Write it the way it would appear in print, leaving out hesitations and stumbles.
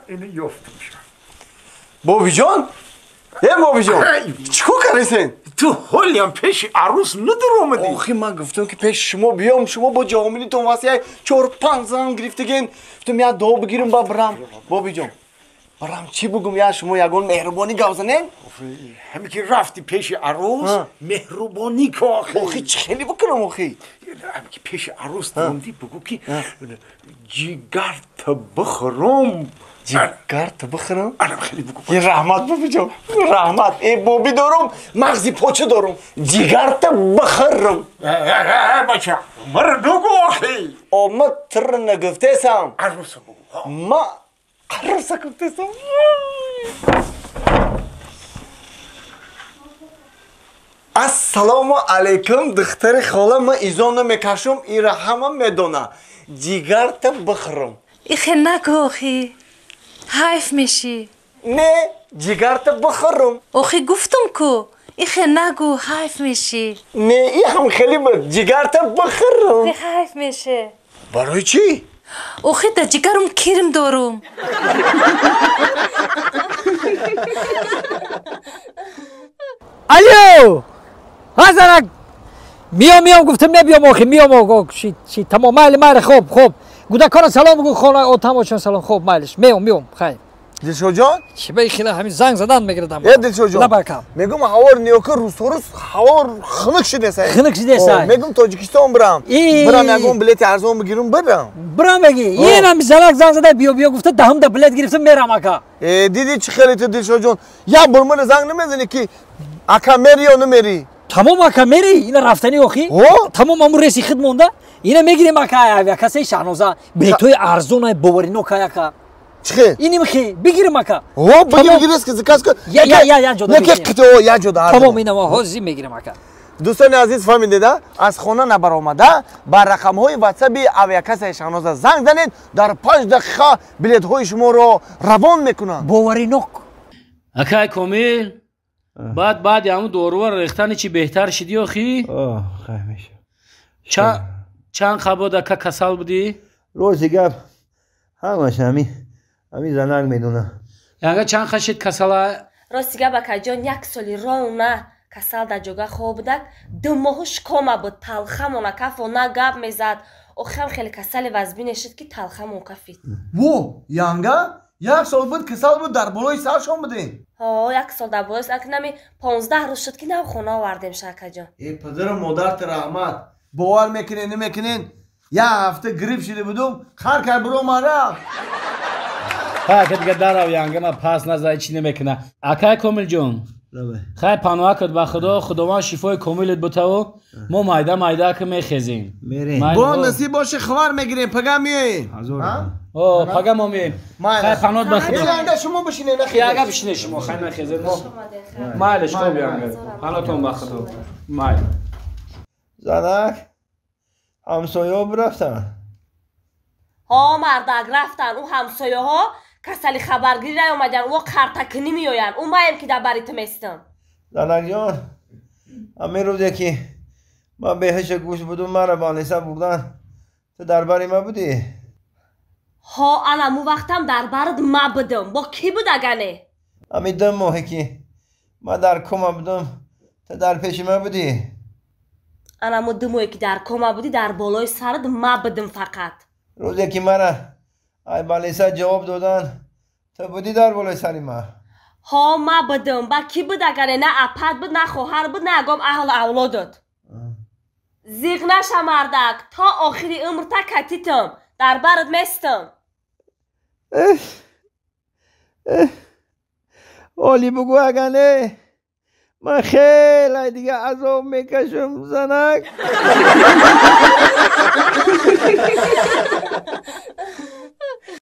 اینو یافتم شد بابی جان بابی جان چیکار کردین؟ تو حالیم پیش عروس ندار اومدی آخی من گفتم که پیش شما بیام شما با جاملیتون واسه 4-5 زن گرفتگین گفتم یا دو بگیرم با برم بابی جان برام چی بگم یا شما یگون مهربانی گوزنین؟ همین که رفتی پیش عروس مهربانی که آخی چه خیلی بکنم آخی همین که پیش عروس دومدی بگو که جیگر تا بخورم جیگر تا بخورم؟ آره خیلی بگو یه رحمت بابی جان رحمت ای بابی دارم مغزی پاچه دارم جیگر تا بخورم بچه مر بگو آخی آمد تر نگفته سم عروس بگو ما عروس گفته سم السلام علیکم دختر خاله من ایزان نمیکشم ایره همه میدونه جیگر تا بخورم ایخه نگو آخی حیف میشی نه جیگر تا بخورم آخی گفتم کو ایخه نگو حیف میشی نه این هم خیلی بود جیگر تا بخورم حیف میشه برای چی؟ آخی در جیگرم کرم دارم الو حسنک میام گفتم نبیام آخی میام چی تمام مال خوب گودکان سلام بگو خانه آتماشون سلام خوب مالش میام خیر دلشو جان چی به خیلی همین زنگ زدن میگردم دلشو جان نبرکم میگم هوار نیوکه روز هوار خنک شده سای میگم تاجیکستان برم یگون بلیت ارزون بگیرم برم بگی این هم زلک زنگ زده بیا گفته دهم ده بلیت گرفتم میرم اکا دیدی چه خیلی تو دلشو جان یا برمون زنگ نمیزنی که اکا میری یا نمیری تمام اکا میری اینا رفتنی آخی تمام امور رسی خد مونده اینا میگیریم اکا کسی شهنوزا بلیتوی ارزون باوری نوکا اکا چه اینی میخی بگیرم اکا بگیرس که زکاس که یا جدا یا جدا تمام اینا ما هازی میگیرم اکا دوستان عزیز فهمیدید از خونه نبر آمده بر رقم های واتساپ اویاکس شهناز زنگ زنید در 5 دقیقه بلیط های شما رو روان میکنن باوری نوک اکای کامل بعد همون دورو ریختن چی بهتر شدی آخی؟ خیلی میشه چند خبر که کسل بودی؟ روزی گپ همش همین زنگ میدونه یعنی چند خشید کسل راستی گپ اکا جان یک سالی رونه کسل در جگه خواب بودک 2 ماهش کامه بود تلخمونه کفونه گپ میزد اخم خیلی کسل وزبی نشد که تلخمون کفید یانگا 1 سال بود کسل بود در بالای سرشون بودین 1 سال در بالای سرشون نمی 15 روز شد که نو خونه آوردیم شاکا جان ای پدر مادرت رحمت باور میکنین نمیکنین 1 هفته گریپ شده بودم خر کرد برو مرا که دیگه در یانگا ما پاس نزد چی نمیکنه اکای کامل جون خیلی پناه کد با خداوند شفای کاملت بتاو ما مایده که میخزیم با نصیب باشه خبر میگیریم پگا میایین پگا ما میاییم خیلی پناه با خدا شما بشینین نخیر یاگا بشینه شما خیلی نخیزید مایلش خوب یانگا پناهتون با خدا مایل زنک همسایه برفتن مردک رفتن او همسایه ها کسلی خبرگیری رای اومدن او قرتکنی میوین او مایم که در بریت میستم زنک جان همین روزه که من بهش گوش بودم مرا بانیسه بردن تو درباری ما بودی؟ الان مو وقتم دربارت ما بودم با کی بود اگنه؟ همین 2 ماهی که من در کما بودم تو در پیش ما بودی؟ الان مو 2 ماهی که در کما بودی در بالای سرت ما بودم فقط روزی که مرا ای بانیسه جواب دادن تو بودی در بالای سری ما؟ ما بودم با کی بود اگنه نه اپت بود نه خواهر بود نه اگم اهل اولادت زیغ نشه مردک تا آخری عمر تا کتیتم در برد مستم اولی بگو اگنه من خیلی دیگه عذاب میکشم زنک